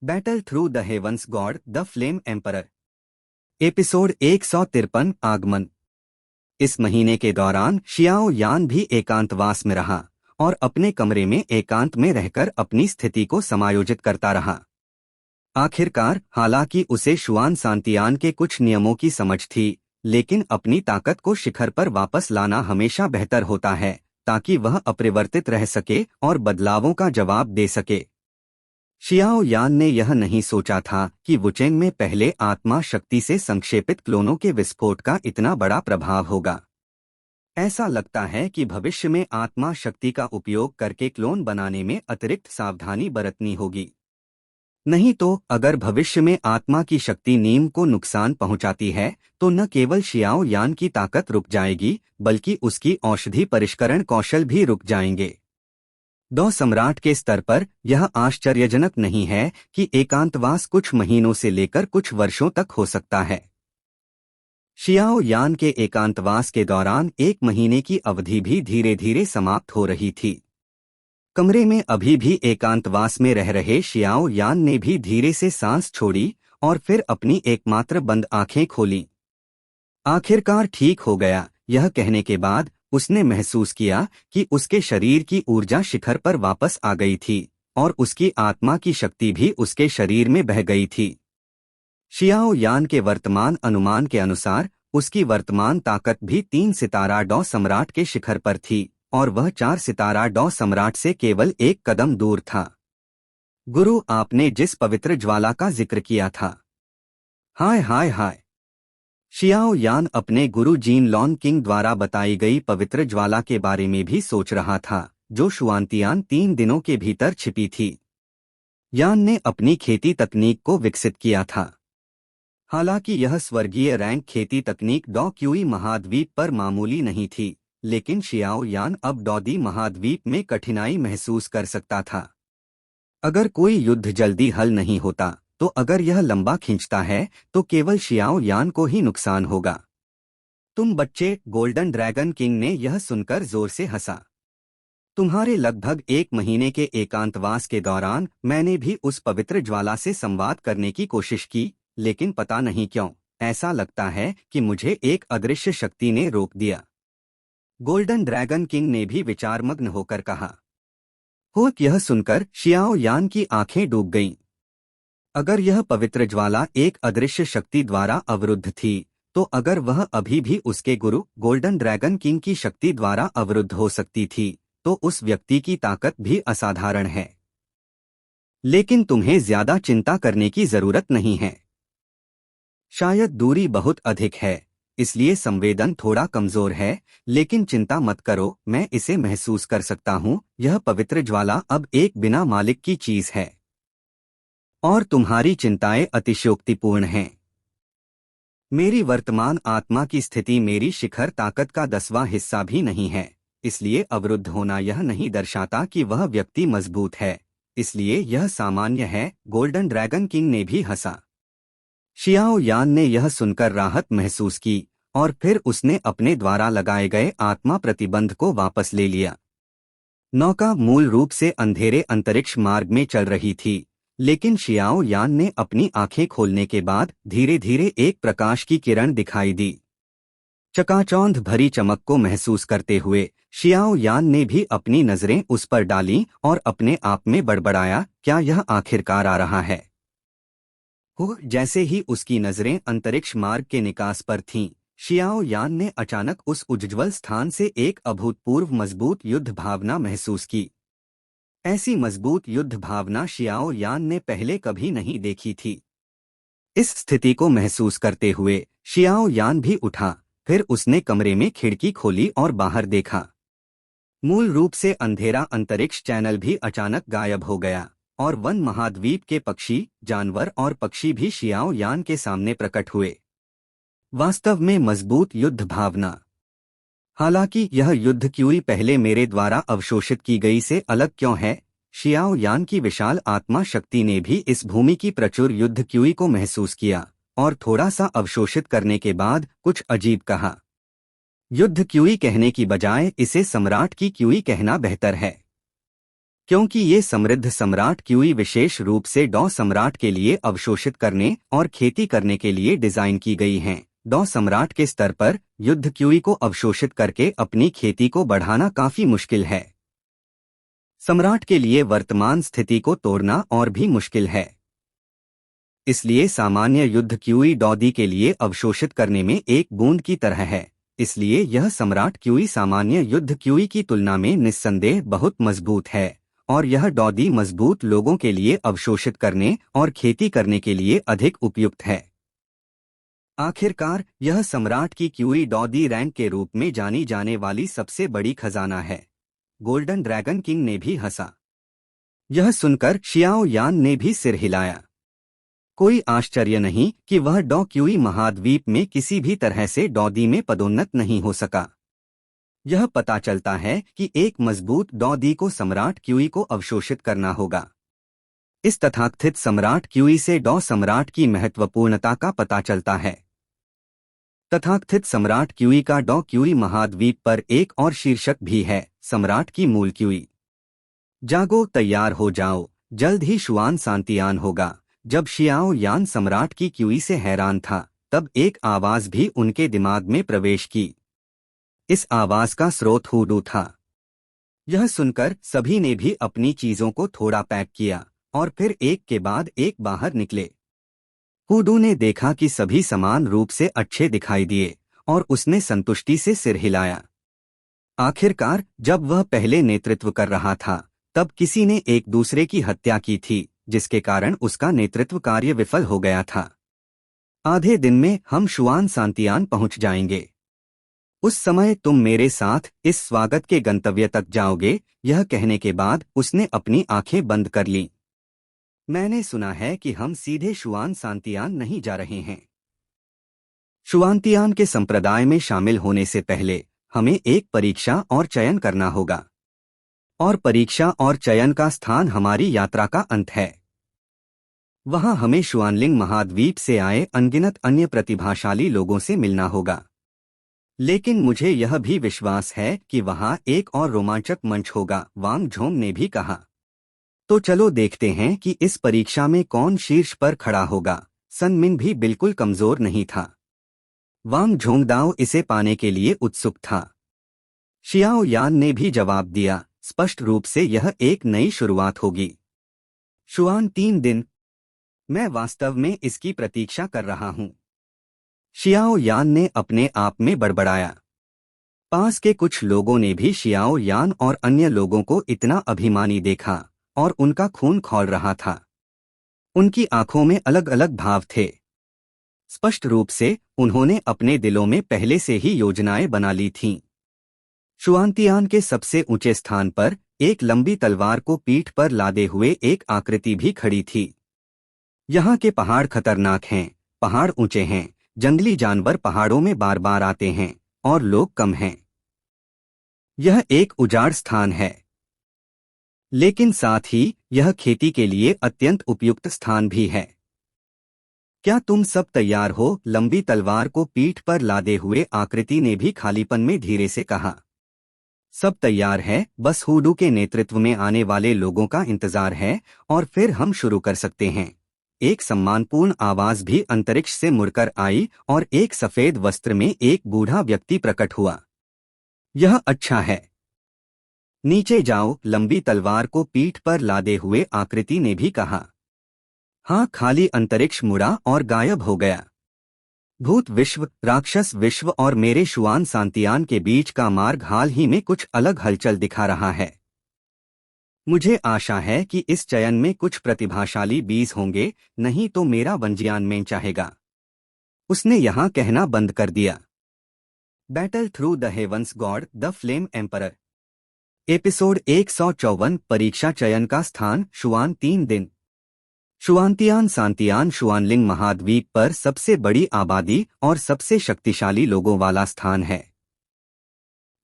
Battle through the heavens god the flame emperor. Episode 153 आगमन। इस महीने के दौरान शियाओ यान भी एकांतवास में रहा और अपने कमरे में एकांत में रहकर अपनी स्थिति को समायोजित करता रहा। आखिरकार, हालांकि उसे शुआन सांतियान के कुछ नियमों की समझ थी, लेकिन अपनी ताकत को शिखर पर वापस लाना हमेशा बेहतर होता है ताकि वह अपरिवर्तित रह सके और बदलावों का जवाब दे सके। शियाओ यान ने यह नहीं सोचा था कि वुचेंग में पहले आत्मा शक्ति से संक्षेपित क्लोनों के विस्फोट का इतना बड़ा प्रभाव होगा। ऐसा लगता है कि भविष्य में आत्मा शक्ति का उपयोग करके क्लोन बनाने में अतिरिक्त सावधानी बरतनी होगी। नहीं तो अगर भविष्य में आत्मा की शक्ति नीम को नुकसान पहुंचाती है तो न केवल शियाओ यान की ताकत रुक जाएगी बल्कि उसकी औषधि परिष्करण कौशल भी रुक जाएंगे। दो सम्राट के स्तर पर यह आश्चर्यजनक नहीं है कि एकांतवास कुछ महीनों से लेकर कुछ वर्षों तक हो सकता है। शियाओ यान के एकांतवास के दौरान 1 महीने की अवधि भी धीरे धीरे समाप्त हो रही थी। कमरे में अभी भी एकांतवास में रह रहे शियाओ यान ने भी धीरे से सांस छोड़ी और फिर अपनी एकमात्र बंद आंखें खोलीं। आखिरकार ठीक हो गया, यह कहने के बाद उसने महसूस किया कि उसके शरीर की ऊर्जा शिखर पर वापस आ गई थी और उसकी आत्मा की शक्ति भी उसके शरीर में बह गई थी। शियाओ यान के वर्तमान अनुमान के अनुसार उसकी वर्तमान ताकत भी 3 सितारा डॉ सम्राट के शिखर पर थी और वह 4 सितारा डॉ सम्राट से केवल 1 कदम दूर था। गुरु, आपने जिस पवित्र ज्वाला का जिक्र किया था। हाय हाय हाय। शियाओ यान अपने गुरु जीन लॉन किंग द्वारा बताई गई पवित्र ज्वाला के बारे में भी सोच रहा था जो शुआंतियान 3 दिनों के भीतर छिपी थी। यान ने अपनी खेती तकनीक को विकसित किया था। हालांकि यह स्वर्गीय रैंक खेती तकनीक डॉ क्यूई महाद्वीप पर मामूली नहीं थी, लेकिन शियाओ यान अब डॉदी महाद्वीप में कठिनाई महसूस कर सकता था। अगर कोई युद्ध जल्दी हल नहीं होता तो अगर यह लंबा खींचता है तो केवल शियाओ यान को ही नुकसान होगा। तुम बच्चे, गोल्डन ड्रैगन किंग ने यह सुनकर जोर से हंसा। तुम्हारे लगभग 1 महीने के एकांतवास के दौरान मैंने भी उस पवित्र ज्वाला से संवाद करने की कोशिश की, लेकिन पता नहीं क्यों ऐसा लगता है कि मुझे एक अदृश्य शक्ति ने रोक दिया। गोल्डन ड्रैगन किंग ने भी विचारमग्न होकर कहा। यह सुनकर शियाओ यान की आंखें डूब गईं। अगर यह पवित्र ज्वाला एक अदृश्य शक्ति द्वारा अवरुद्ध थी तो अगर वह अभी भी उसके गुरु गोल्डन ड्रैगन किंग की शक्ति द्वारा अवरुद्ध हो सकती थी तो उस व्यक्ति की ताकत भी असाधारण है। लेकिन तुम्हें ज्यादा चिंता करने की जरूरत नहीं है। शायद दूरी बहुत अधिक है, इसलिए संवेदन थोड़ा कमजोर है, लेकिन चिंता मत करो, मैं इसे महसूस कर सकता हूँ। यह पवित्र ज्वाला अब एक बिना मालिक की चीज है और तुम्हारी चिंताएं अतिशयोक्तिपूर्ण हैं। मेरी वर्तमान आत्मा की स्थिति मेरी शिखर ताकत का 10वां हिस्सा भी नहीं है, इसलिए अवरुद्ध होना यह नहीं दर्शाता कि वह व्यक्ति मजबूत है, इसलिए यह सामान्य है। गोल्डन ड्रैगन किंग ने भी हंसा। शियाओ यान ने यह सुनकर राहत महसूस की और फिर उसने अपने द्वारा लगाए गए आत्मा प्रतिबंध को वापस ले लिया। नौका मूल रूप से अंधेरे अंतरिक्ष मार्ग में चल रही थी, लेकिन शियाओ यान ने अपनी आंखें खोलने के बाद धीरे धीरे एक प्रकाश की किरण दिखाई दी। चकाचौंध भरी चमक को महसूस करते हुए शियाओ यान ने भी अपनी नजरें उस पर डालीं और अपने आप में बड़बड़ाया, क्या यह आखिरकार आ रहा है? जैसे ही उसकी नजरें अंतरिक्ष मार्ग के निकास पर थीं, शियाओ यान ने अचानक उस उज्ज्वल स्थान से एक अभूतपूर्व मजबूत युद्ध भावना महसूस की। ऐसी मजबूत युद्ध भावना शियाओ यान ने पहले कभी नहीं देखी थी। इस स्थिति को महसूस करते हुए शियाओ यान भी उठा, फिर उसने कमरे में खिड़की खोली और बाहर देखा। मूल रूप से अंधेरा अंतरिक्ष चैनल भी अचानक गायब हो गया और वन महाद्वीप के पक्षी, जानवर और पक्षी भी शियाओ यान के सामने प्रकट हुए। वास्तव में मजबूत युद्ध भावना। हालांकि यह युद्ध क्यूई पहले मेरे द्वारा अवशोषित की गई से अलग क्यों है? शियाओ यान की विशाल आत्मा शक्ति ने भी इस भूमि की प्रचुर युद्ध क्यूई को महसूस किया और थोड़ा सा अवशोषित करने के बाद कुछ अजीब कहा। युद्ध क्यूई कहने की बजाय इसे सम्राट की क्यूई कहना बेहतर है। क्योंकि ये समृद्ध सम्राट क्यूई विशेष रूप से डॉ सम्राट के लिए अवशोषित करने और खेती करने के लिए डिजाइन की गई हैं। डॉ सम्राट के स्तर पर युद्ध क्यूई को अवशोषित करके अपनी खेती को बढ़ाना काफी मुश्किल है। सम्राट के लिए वर्तमान स्थिति को तोड़ना और भी मुश्किल है। इसलिए सामान्य युद्ध क्यूई डॉ के लिए अवशोषित करने में एक बूंद की तरह है। इसलिए यह सम्राट क्यूई सामान्य युद्ध क्यूई की तुलना में निस्संदेह बहुत मजबूत है और यह डॉ मजबूत लोगों के लिए अवशोषित करने और खेती करने के लिए अधिक उपयुक्त है। आखिरकार यह सम्राट की क्यूई डॉ रैंक के रूप में जानी जाने वाली सबसे बड़ी खजाना है। गोल्डन ड्रैगन किंग ने भी हंसा। यह सुनकर शियाओ यान ने भी सिर हिलाया। कोई आश्चर्य नहीं कि वह डॉ क्यूई महाद्वीप में किसी भी तरह से डॉ में पदोन्नत नहीं हो सका। यह पता चलता है कि एक मजबूत डॉ को सम्राट क्यूई को अवशोषित करना होगा। इस तथाकथित सम्राट क्यूई से डॉ सम्राट की महत्वपूर्णता का पता चलता है। तथाकथित सम्राट क्यूई का डॉ क्यूई महाद्वीप पर एक और शीर्षक भी है, सम्राट की मूल क्यूई। जागो, तैयार हो जाओ, जल्द ही शुआन सांतियान होगा। जब शियाओ यान सम्राट की क्यूई से हैरान था, तब एक आवाज भी उनके दिमाग में प्रवेश की। इस आवाज का स्रोत हुडू था। यह सुनकर सभी ने भी अपनी चीजों को थोड़ा पैक किया और फिर एक के बाद एक बाहर निकले। हुडू ने देखा कि सभी समान रूप से अच्छे दिखाई दिए और उसने संतुष्टि से सिर हिलाया। आखिरकार जब वह पहले नेतृत्व कर रहा था, तब किसी ने एक दूसरे की हत्या की थी, जिसके कारण उसका नेतृत्व कार्य विफल हो गया था। आधे दिन में हम शुआन सांतियान पहुंच जाएंगे। उस समय तुम मेरे साथ इस स्वागत के गंतव्य तक जाओगे। यह कहने के बाद उसने अपनी आंखें बंद कर लीं। मैंने सुना है कि हम सीधे शुआन सांतियान नहीं जा रहे हैं। शुआनतियान के संप्रदाय में शामिल होने से पहले हमें एक परीक्षा और चयन करना होगा, और परीक्षा और चयन का स्थान हमारी यात्रा का अंत है। वहां हमें शुआनलिंग महाद्वीप से आए अनगिनत अन्य प्रतिभाशाली लोगों से मिलना होगा। लेकिन मुझे यह भी विश्वास है कि वहां एक और रोमांचक मंच होगा, वांग झोंग ने भी कहा। तो चलो देखते हैं कि इस परीक्षा में कौन शीर्ष पर खड़ा होगा। सन मिन भी बिल्कुल कमजोर नहीं था। वांग झोंगदाओ इसे पाने के लिए उत्सुक था। शियाओ यान ने भी जवाब दिया, स्पष्ट रूप से यह एक नई शुरुआत होगी। शुआन 3 दिन। मैं वास्तव में इसकी प्रतीक्षा कर रहा हूं। शियाओ यान ने अपने आप में बड़बड़ाया। पास के कुछ लोगों ने भी शियाओ यान और अन्य लोगों को इतना अभिमानी देखा और उनका खून खौल रहा था। उनकी आंखों में अलग अलग भाव थे। स्पष्ट रूप से उन्होंने अपने दिलों में पहले से ही योजनाएं बना ली थीं। शुआनतियान के सबसे ऊंचे स्थान पर एक लंबी तलवार को पीठ पर लादे हुए एक आकृति भी खड़ी थी। यहाँ के पहाड़ खतरनाक हैं, पहाड़ ऊंचे हैं, जंगली जानवर पहाड़ों में बार बार आते हैं और लोग कम हैं। यह एक उजाड़ स्थान है, लेकिन साथ ही यह खेती के लिए अत्यंत उपयुक्त स्थान भी है। क्या तुम सब तैयार हो? लंबी तलवार को पीठ पर लादे हुए आकृति ने भी खालीपन में धीरे से कहा। सब तैयार है, बस हुडू के नेतृत्व में आने वाले लोगों का इंतजार है और फिर हम शुरू कर सकते हैं। एक सम्मानपूर्ण आवाज भी अंतरिक्ष से मुड़कर आई और एक सफेद वस्त्र में एक बूढ़ा व्यक्ति प्रकट हुआ। यह अच्छा है। नीचे जाओ, लंबी तलवार को पीठ पर लादे हुए आकृति ने भी कहा। हाँ, खाली अंतरिक्ष मुड़ा और गायब हो गया। भूत विश्व, राक्षस विश्व और मेरे शुआन सांतियान के बीच का मार्ग हाल ही में कुछ अलग हलचल दिखा रहा है। मुझे आशा है कि इस चयन में कुछ प्रतिभाशाली बीज होंगे, नहीं तो मेरा वंजियान में चाहेगा। उसने यहाँ कहना बंद कर दिया। Battle through the heavens god the flame emperor. Episode 154। परीक्षा चयन का स्थान शुआन 3 दिन। शुआनतियान सांतियान शुआनलिंग महाद्वीप पर सबसे बड़ी आबादी और सबसे शक्तिशाली लोगों वाला स्थान है।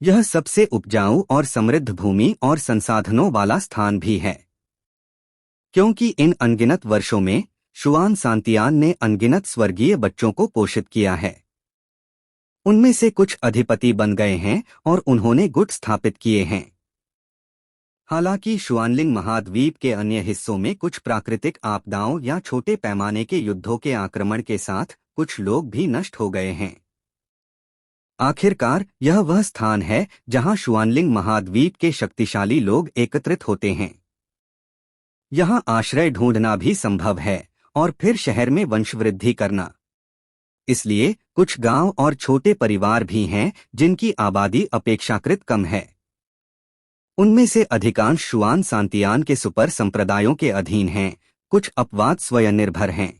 यह सबसे उपजाऊ और समृद्ध भूमि और संसाधनों वाला स्थान भी है, क्योंकि इन अनगिनत वर्षों में शुआन सांतियान ने अनगिनत स्वर्गीय बच्चों को पोषित किया है। उनमें से कुछ अधिपति बन गए हैं और उन्होंने गुट स्थापित किए हैं। हालांकि शुआनलिंग महाद्वीप के अन्य हिस्सों में कुछ प्राकृतिक आपदाओं या छोटे पैमाने के युद्धों के आक्रमण के साथ कुछ लोग भी नष्ट हो गए हैं। आखिरकार यह वह स्थान है जहां शुआनलिंग महाद्वीप के शक्तिशाली लोग एकत्रित होते हैं। यहां आश्रय ढूंढना भी संभव है और फिर शहर में वंशवृद्धि करना। इसलिए कुछ गांव और छोटे परिवार भी हैं जिनकी आबादी अपेक्षाकृत कम है। उनमें से अधिकांश शुआन सांतियान के सुपर संप्रदायों के अधीन हैं, कुछ अपवाद स्वयंनिर्भर हैं।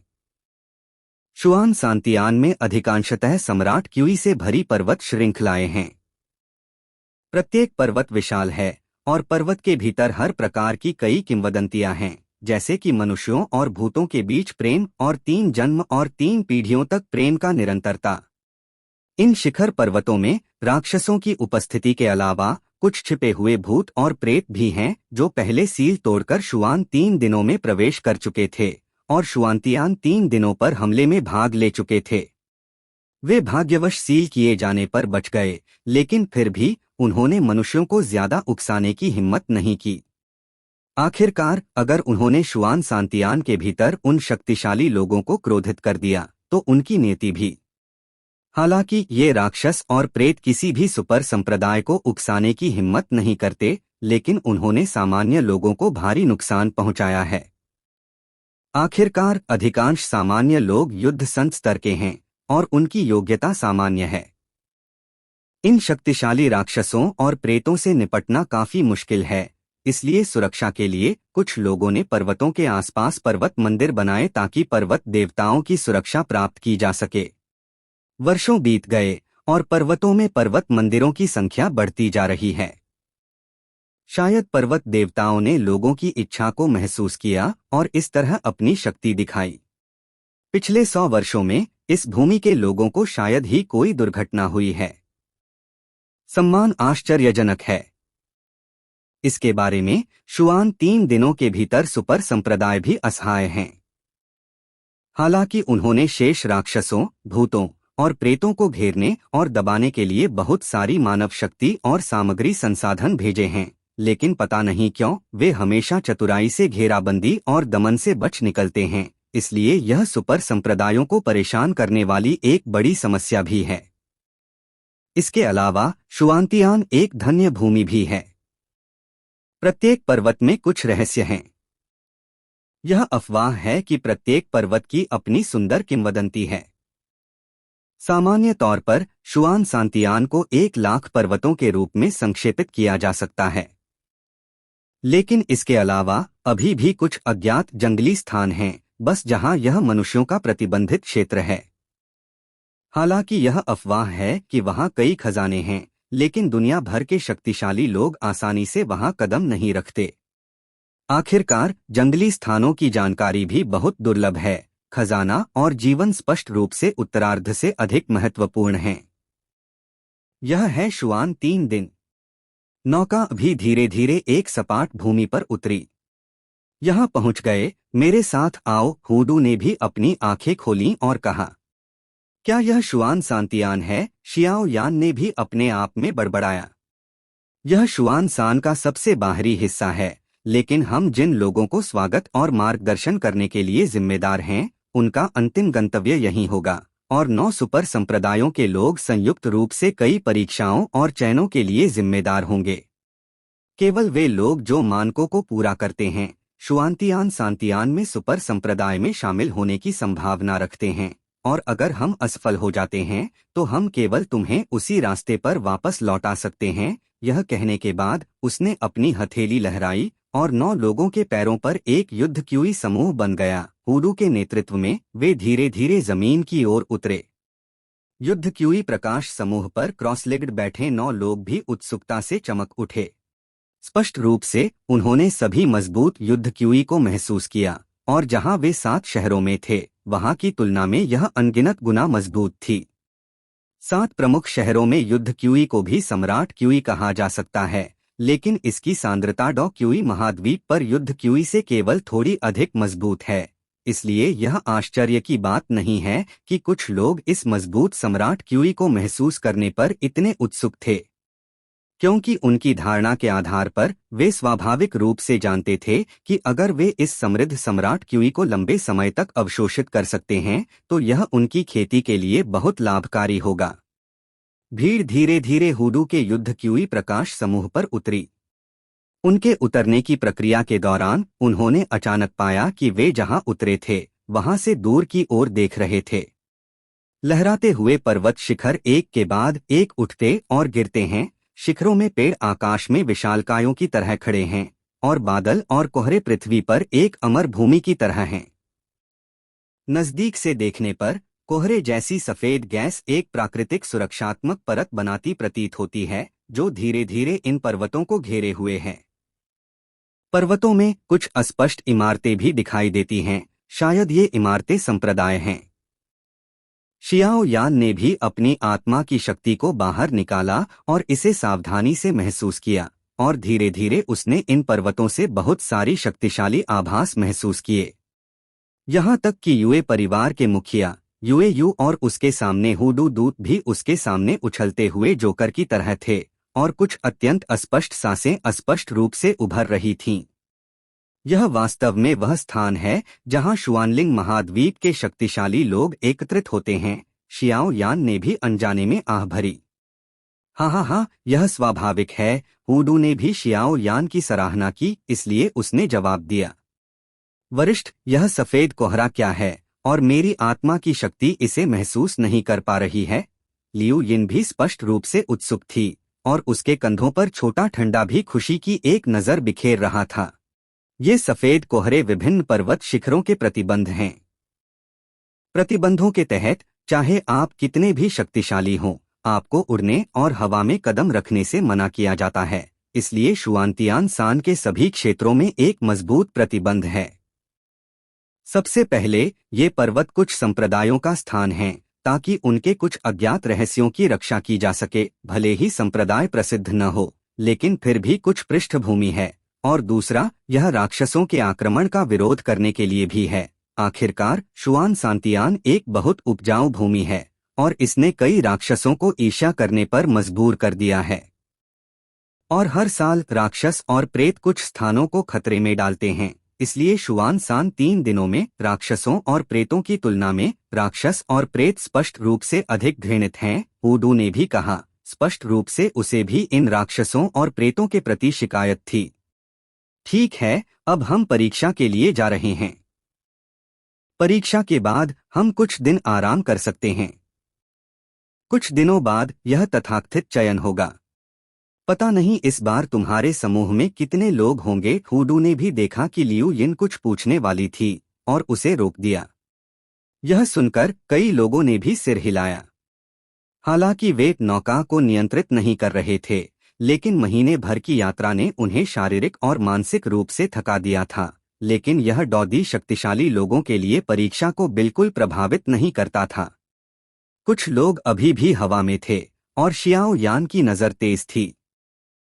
शुआन सांतियान में अधिकांशतः सम्राट क्यूई से भरी पर्वत श्रृंखलाएं हैं। प्रत्येक पर्वत विशाल है और पर्वत के भीतर हर प्रकार की कई किंवदंतियां हैं, जैसे कि मनुष्यों और भूतों के बीच प्रेम और 3 जन्म और 3 पीढ़ियों तक प्रेम का निरंतरता। इन शिखर पर्वतों में राक्षसों की उपस्थिति के अलावा कुछ छिपे हुए भूत और प्रेत भी हैं जो पहले सील तोड़कर शुआन 3 दिनों में प्रवेश कर चुके थे और शुआनतियान 3 दिनों पर हमले में भाग ले चुके थे। वे भाग्यवश सील किए जाने पर बच गए, लेकिन फिर भी उन्होंने मनुष्यों को ज्यादा उकसाने की हिम्मत नहीं की। आखिरकार अगर उन्होंने शुआन सांतियान के भीतर उन शक्तिशाली लोगों को क्रोधित कर दिया तो उनकी नीति भी। हालांकि ये राक्षस और प्रेत किसी भी सुपर संप्रदाय को उकसाने की हिम्मत नहीं करते, लेकिन उन्होंने सामान्य लोगों को भारी नुकसान पहुंचाया है। आखिरकार अधिकांश सामान्य लोग युद्ध संत स्तर के हैं और उनकी योग्यता सामान्य है। इन शक्तिशाली राक्षसों और प्रेतों से निपटना काफी मुश्किल है, इसलिए सुरक्षा के लिए कुछ लोगों ने पर्वतों के आसपास पर्वत मंदिर बनाए ताकि पर्वत देवताओं की सुरक्षा प्राप्त की जा सके। वर्षों बीत गए और पर्वतों में पर्वत मंदिरों की संख्या बढ़ती जा रही है। शायद पर्वत देवताओं ने लोगों की इच्छा को महसूस किया और इस तरह अपनी शक्ति दिखाई। पिछले 100 वर्षों में इस भूमि के लोगों को शायद ही कोई दुर्घटना हुई है। सम्मान आश्चर्यजनक है। इसके बारे में शुआन 3 दिनों के भीतर सुपर संप्रदाय भी असहाय हैं। हालांकि उन्होंने शेष राक्षसों, भूतों और प्रेतों को घेरने और दबाने के लिए बहुत सारी मानव शक्ति और सामग्री संसाधन भेजे हैं, लेकिन पता नहीं क्यों वे हमेशा चतुराई से घेराबंदी और दमन से बच निकलते हैं। इसलिए यह सुपर संप्रदायों को परेशान करने वाली एक बड़ी समस्या भी है। इसके अलावा शुआनतियान एक धन्य भूमि भी है। प्रत्येक पर्वत में कुछ रहस्य हैं। यह अफवाह है कि प्रत्येक पर्वत की अपनी सुंदर किंवदंती है। सामान्य तौर पर शुआन सांतियान को 1,00,000 पर्वतों के रूप में संक्षेपित किया जा सकता है, लेकिन इसके अलावा अभी भी कुछ अज्ञात जंगली स्थान हैं, बस जहां यह मनुष्यों का प्रतिबंधित क्षेत्र है। हालांकि यह अफवाह है कि वहां कई खजाने हैं, लेकिन दुनिया भर के शक्तिशाली लोग आसानी से वहां कदम नहीं रखते। आखिरकार जंगली स्थानों की जानकारी भी बहुत दुर्लभ है। खजाना और जीवन स्पष्ट रूप से उत्तरार्ध से अधिक महत्वपूर्ण हैं। यह है शुआन 3 दिन। नौका भी धीरे धीरे एक सपाट भूमि पर उतरी। यहां पहुंच गए, मेरे साथ आओ। हुडू ने भी अपनी आंखें खोलीं और कहा, क्या यह शुआन सांतियान है? शियाओ यान ने भी अपने आप में बड़बड़ाया। यह शुआन सान का सबसे बाहरी हिस्सा है, लेकिन हम जिन लोगों को स्वागत और मार्गदर्शन करने के लिए जिम्मेदार हैं, उनका अंतिम गंतव्य यहीं होगा। और 9 सुपर संप्रदायों के लोग संयुक्त रूप से कई परीक्षाओं और चयनों के लिए जिम्मेदार होंगे। केवल वे लोग जो मानकों को पूरा करते हैं शुआनतियान सांतियान में सुपर संप्रदाय में शामिल होने की संभावना रखते हैं, और अगर हम असफल हो जाते हैं तो हम केवल तुम्हें उसी रास्ते पर वापस लौटा सकते हैं। यह कहने के बाद उसने अपनी हथेली लहराई और 9 लोगों के पैरों पर एक युद्ध क्यूई समूह बन गया। हुडू के नेतृत्व में वे धीरे धीरे जमीन की ओर उतरे। युद्ध क्यूई प्रकाश समूह पर क्रॉसलेग्ड बैठे 9 लोग भी उत्सुकता से चमक उठे। स्पष्ट रूप से उन्होंने सभी मजबूत युद्ध क्यूई को महसूस किया, और जहां वे 7 शहरों में थे वहां की तुलना में यह अनगिनत गुना मजबूत थी। 7 प्रमुख शहरों में युद्ध क्यूई को भी सम्राट क्यूई कहा जा सकता है, लेकिन इसकी सांद्रता डॉ क्यूई महाद्वीप पर युद्ध क्यूई से केवल थोड़ी अधिक मजबूत है। इसलिए यह आश्चर्य की बात नहीं है कि कुछ लोग इस मजबूत सम्राट क्यूई को महसूस करने पर इतने उत्सुक थे। क्योंकि उनकी धारणा के आधार पर वे स्वाभाविक रूप से जानते थे कि अगर वे इस समृद्ध सम्राट क्यूई को लंबे समय तक अवशोषित कर सकते हैं तो यह उनकी खेती के लिए बहुत लाभकारी होगा। भीड़ धीरे धीरे हुडू के युद्ध क्यूई प्रकाश समूह पर उतरी। उनके उतरने की प्रक्रिया के दौरान उन्होंने अचानक पाया कि वे जहां उतरे थे वहां से दूर की ओर देख रहे थे। लहराते हुए पर्वत शिखर एक के बाद एक उठते और गिरते हैं, शिखरों में पेड़ आकाश में विशालकायों की तरह खड़े हैं और बादल और कोहरे पृथ्वी पर एक अमर भूमि की तरह हैं। नजदीक से देखने पर कोहरे जैसी सफेद गैस एक प्राकृतिक सुरक्षात्मक परत बनाती प्रतीत होती है जो धीरे धीरे इन पर्वतों को घेरे हुए है। पर्वतों में कुछ अस्पष्ट इमारतें भी दिखाई देती हैं, शायद ये इमारतें संप्रदाय हैं। शियाओ यान ने भी अपनी आत्मा की शक्ति को बाहर निकाला और इसे सावधानी से महसूस किया और धीरे धीरे उसने इन पर्वतों से बहुत सारी शक्तिशाली आभास महसूस किए। यहाँ तक कि युए परिवार के मुखिया युए यू और उसके सामने हुडू दूत भी उसके सामने उछलते हुए जोकर की तरह थे और कुछ अत्यंत अस्पष्ट सांसें अस्पष्ट रूप से उभर रही थीं। यह वास्तव में वह स्थान है जहां शुआनलिंग महाद्वीप के शक्तिशाली लोग एकत्रित होते हैं। शियाओ यान ने भी अनजाने में आह भरी। हाँ, यह स्वाभाविक है। हुडू ने भी शियाओ यान की सराहना की, इसलिए उसने जवाब दिया, वरिष्ठ, यह सफेद कोहरा क्या है और मेरी आत्मा की शक्ति इसे महसूस नहीं कर पा रही है। लियू यिन भी स्पष्ट रूप से उत्सुक थी और उसके कंधों पर छोटा ठंडा भी खुशी की एक नज़र बिखेर रहा था। ये सफेद कोहरे विभिन्न पर्वत शिखरों के प्रतिबंध हैं। प्रतिबंधों के तहत चाहे आप कितने भी शक्तिशाली हों, आपको उड़ने और हवा में कदम रखने से मना किया जाता है। इसलिए शुआनतियान सान के सभी क्षेत्रों में एक मजबूत प्रतिबंध है। सबसे पहले ये पर्वत कुछ संप्रदायों का स्थान है ताकि उनके कुछ अज्ञात रहस्यों की रक्षा की जा सके। भले ही संप्रदाय प्रसिद्ध न हो, लेकिन फिर भी कुछ पृष्ठभूमि है। और दूसरा, यह राक्षसों के आक्रमण का विरोध करने के लिए भी है। आखिरकार शुआन सांतियान एक बहुत उपजाऊ भूमि है और इसने कई राक्षसों को ईर्ष्या करने पर मजबूर कर दिया है। और हर साल राक्षस और प्रेत कुछ स्थानों को खतरे में डालते हैं। इसलिए शुआन सान 3 दिनों में राक्षसों और प्रेतों की तुलना में राक्षस और प्रेत स्पष्ट रूप से अधिक घृणित हैं। हुडू ने भी कहा, स्पष्ट रूप से उसे भी इन राक्षसों और प्रेतों के प्रति शिकायत थी। ठीक है, अब हम परीक्षा के लिए जा रहे हैं। परीक्षा के बाद हम कुछ दिन आराम कर सकते हैं। कुछ दिनों बाद यह तथाकथित चयन होगा। पता नहीं इस बार तुम्हारे समूह में कितने लोग होंगे। हुडू ने भी देखा कि लियू यिन कुछ पूछने वाली थी और उसे रोक दिया। यह सुनकर कई लोगों ने भी सिर हिलाया। हालांकि वे नौका को नियंत्रित नहीं कर रहे थे, लेकिन महीने भर की यात्रा ने उन्हें शारीरिक और मानसिक रूप से थका दिया था। लेकिन यह डौदी शक्तिशाली लोगों के लिए परीक्षा को बिल्कुल प्रभावित नहीं करता था। कुछ लोग अभी भी हवा में थे और शियाओ यान की नज़र तेज थी।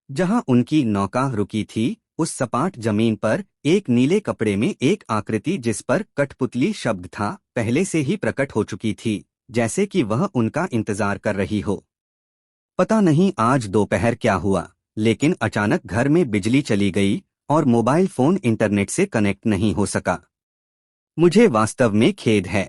जहां उनकी नौका रुकी थी, उस सपाट जमीन पर एक नीले कपड़े में एक आकृति जिस पर कठपुतली शब्द था पहले से ही प्रकट हो चुकी थी, जैसे कि वह उनका इंतजार कर रही हो। पता नहीं आज दोपहर क्या हुआ, लेकिन अचानक घर में बिजली चली गई और मोबाइल फोन इंटरनेट से कनेक्ट नहीं हो सका। मुझे वास्तव में खेद है।